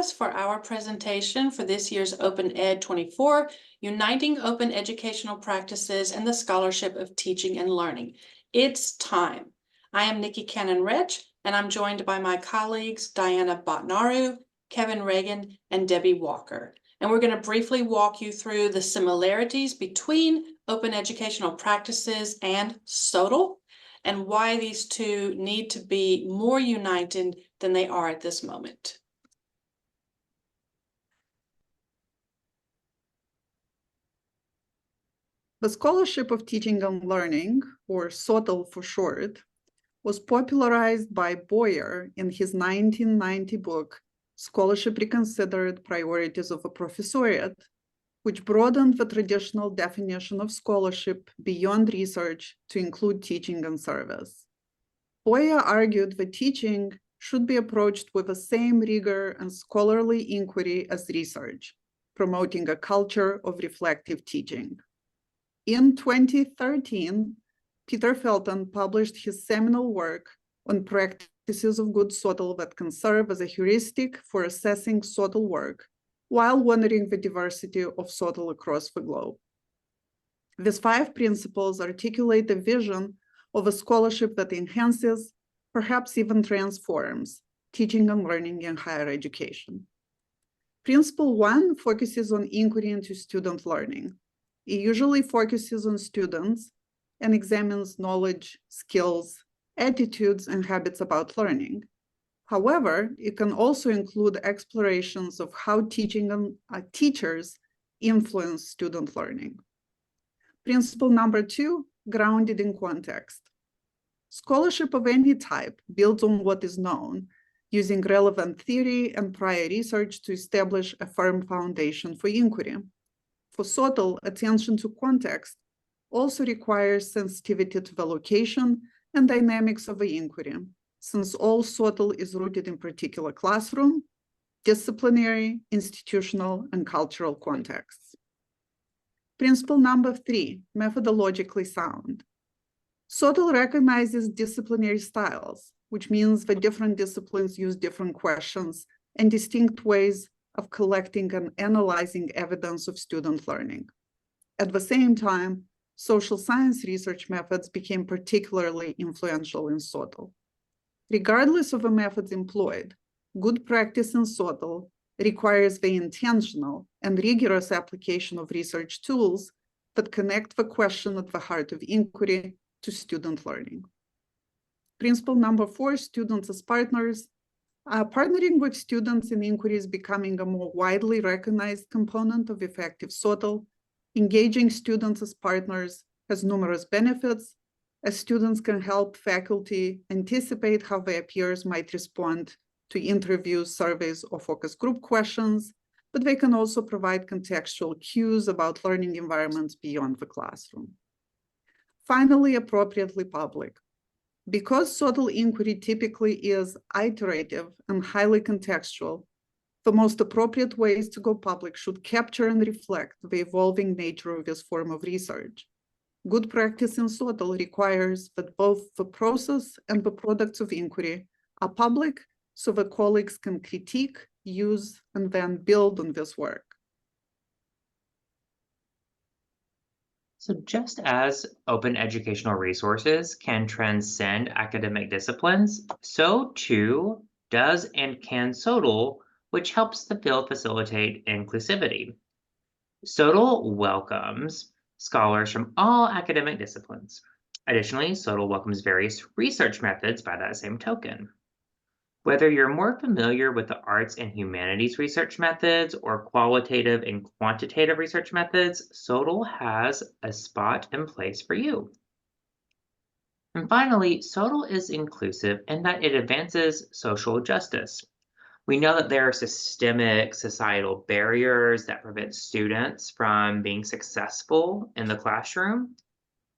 us for our presentation for this year's Open Ed 24, Uniting Open Educational Practices and the Scholarship of Teaching and Learning. It's time. I am Nikki Cannon-Rech, and I'm joined by my colleagues Diana Botnaru, Kevin Reagan, and Debbie Walker. And we're going to briefly walk you through the similarities between open educational practices and SoTL, and why these two need to be more united than they are at this moment. The Scholarship of Teaching and Learning, or SoTL for short, was popularized by Boyer in his 1990 book, Scholarship Reconsidered: Priorities of a Professoriate, which broadened the traditional definition of scholarship beyond research to include teaching and service. Boyer argued that teaching should be approached with the same rigor and scholarly inquiry as research, promoting a culture of reflective teaching. In 2013, Peter Felton published his seminal work on practices of good SoTL that can serve as a heuristic for assessing SoTL work while honoring the diversity of SoTL across the globe. These 5 principles articulate a vision of a scholarship that enhances, perhaps even transforms, teaching and learning in higher education. Principle 1 focuses on inquiry into student learning. It usually focuses on students and examines knowledge, skills, attitudes, and habits about learning. However, it can also include explorations of how teaching and teachers influence student learning. Principle number 2, grounded in context. Scholarship of any type builds on what is known, using relevant theory and prior research to establish a firm foundation for inquiry. For SoTL, attention to context also requires sensitivity to the location and dynamics of the inquiry, since all SoTL is rooted in particular classroom, disciplinary, institutional, and cultural contexts. Principle number 3, methodologically sound. SoTL recognizes disciplinary styles, which means that different disciplines use different questions and distinct ways of collecting and analyzing evidence of student learning. At the same time, social science research methods became particularly influential in SoTL. Regardless of the methods employed, good practice in SoTL requires the intentional and rigorous application of research tools that connect the question at the heart of inquiry to student learning. Principle number 4, students as partners. Partnering with students in inquiry is becoming a more widely recognized component of effective SoTL. Engaging students as partners has numerous benefits, as students can help faculty anticipate how their peers might respond to interviews, surveys, or focus group questions, but they can also provide contextual cues about learning environments beyond the classroom. Finally, appropriately public. Because SoTL inquiry typically is iterative and highly contextual, the most appropriate ways to go public should capture and reflect the evolving nature of this form of research. Good practice in SoTL requires that both the process and the products of inquiry are public so that colleagues can critique, use, and then build on this work. So just as open educational resources can transcend academic disciplines, so too does and can SoTL, which helps the field facilitate inclusivity. SoTL welcomes scholars from all academic disciplines. Additionally, SoTL welcomes various research methods by that same token. Whether you're more familiar with the arts and humanities research methods or qualitative and quantitative research methods, SoTL has a spot and place for you. And finally, SoTL is inclusive in that it advances social justice. We know that there are systemic societal barriers that prevent students from being successful in the classroom.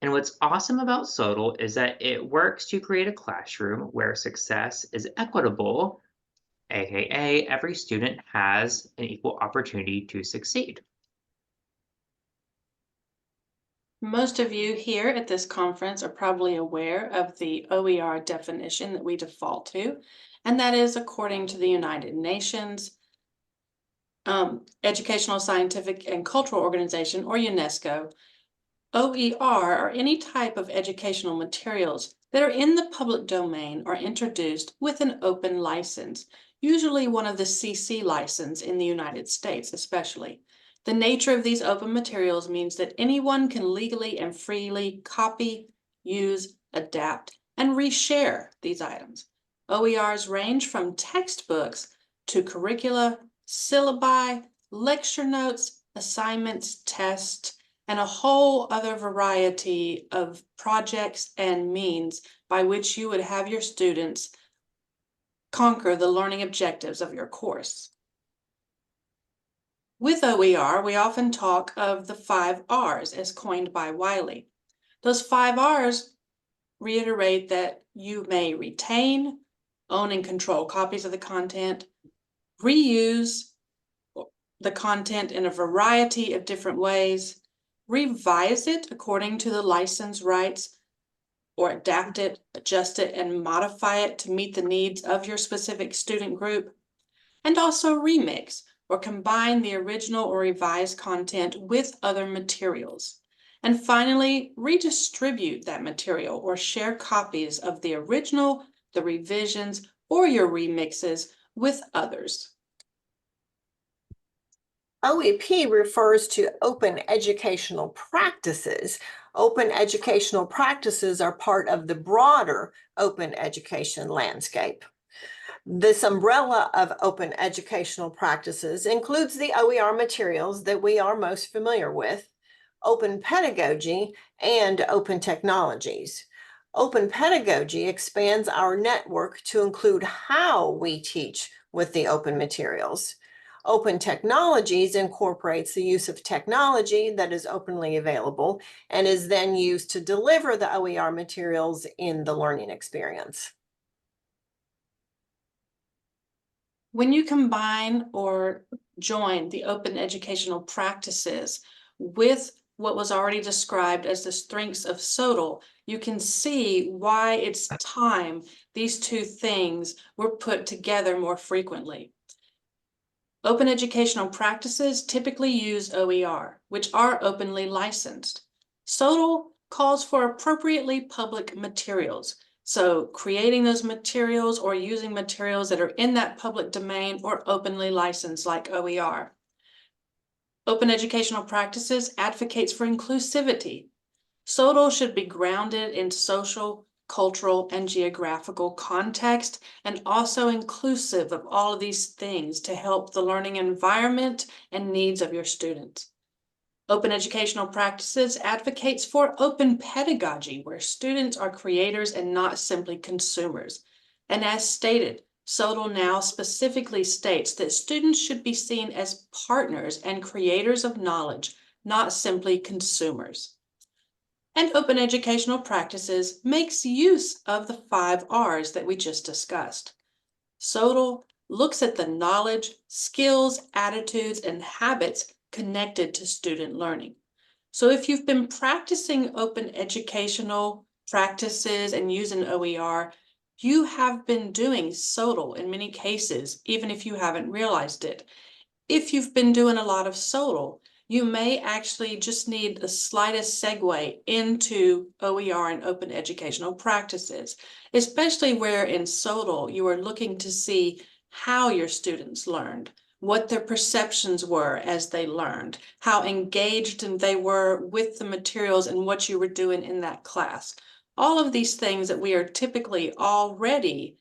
And what's awesome about SoTL is that it works to create a classroom where success is equitable, aka every student has an equal opportunity to succeed. Most of you here at this conference are probably aware of the OER definition that we default to, and that is according to the United Nations. Educational, Scientific, and Cultural Organization, or UNESCO, OER, or any type of educational materials that are in the public domain are introduced with an open license, usually one of the CC license in the United States especially. The nature of these open materials means that anyone can legally and freely copy, use, adapt, and reshare these items. OERs range from textbooks to curricula, syllabi, lecture notes, assignments, tests, and a whole other variety of projects and means by which you would have your students conquer the learning objectives of your course. With OER, we often talk of the 5 R's as coined by Wiley. Those 5 R's reiterate that you may retain, own and control copies of the content, reuse the content in a variety of different ways, revise it according to the license rights, or adapt it, adjust it, and modify it to meet the needs of your specific student group, and also remix or combine the original or revised content with other materials. And finally, redistribute that material or share copies of the original, the revisions, or your remixes with others. OEP refers to open educational practices. Open educational practices are part of the broader open education landscape. This umbrella of open educational practices includes the OER materials that we are most familiar with, open pedagogy, and open technologies. Open pedagogy expands our network to include how we teach with the open materials. Open technologies incorporates the use of technology that is openly available and is then used to deliver the OER materials in the learning experience. When you combine or join the open educational practices with what was already described as the strengths of SoTL, you can see why it's time these two things were put together more frequently. Open educational practices typically use OER, which are openly licensed. SoTL calls for appropriately public materials. So creating those materials or using materials that are in that public domain or openly licensed like OER. Open educational practices advocates for inclusivity. SoTL should be grounded in social, cultural, and geographical context, and also inclusive of all of these things to help the learning environment and needs of your students. Open educational practices advocates for open pedagogy, where students are creators and not simply consumers. And as stated, SoTL now specifically states that students should be seen as partners and creators of knowledge, not simply consumers. And open educational practices makes use of the 5 R's that we just discussed. SoTL looks at the knowledge, skills, attitudes, and habits connected to student learning. So if you've been practicing open educational practices and using OER, you have been doing SoTL in many cases, even if you haven't realized it. If you've been doing a lot of SoTL, you may actually just need the slightest segue into OER and open educational practices, especially where in SoTL you are looking to see how your students learned, what their perceptions were as they learned, how engaged they were with the materials and what you were doing in that class. All of these things that we are typically already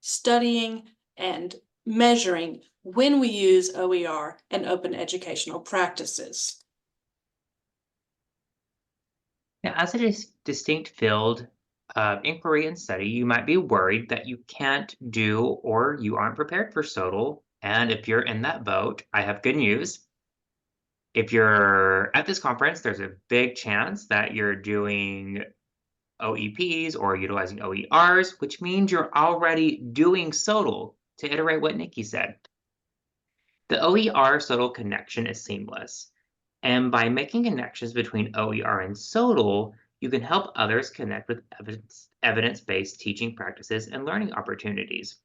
studying and measuring when we use OER and open educational practices. Now, as a distinct field of inquiry and study, you might be worried that you can't do or you aren't prepared for SoTL. And if you're in that boat, I have good news. If you're at this conference, there's a big chance that you're doing OEPs or utilizing OERs, which means you're already doing SoTL, to iterate what Nikki said. The OER SoTL connection is seamless. And by making connections between OER and SoTL, you can help others connect with evidence-based teaching practices and learning opportunities.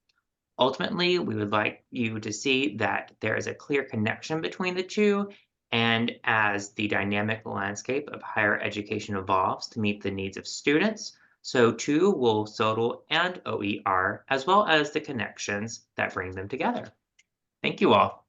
Ultimately, we would like you to see that there is a clear connection between the two, and as the dynamic landscape of higher education evolves to meet the needs of students, so too will SoTL and OER, as well as the connections that bring them together. Thank you all.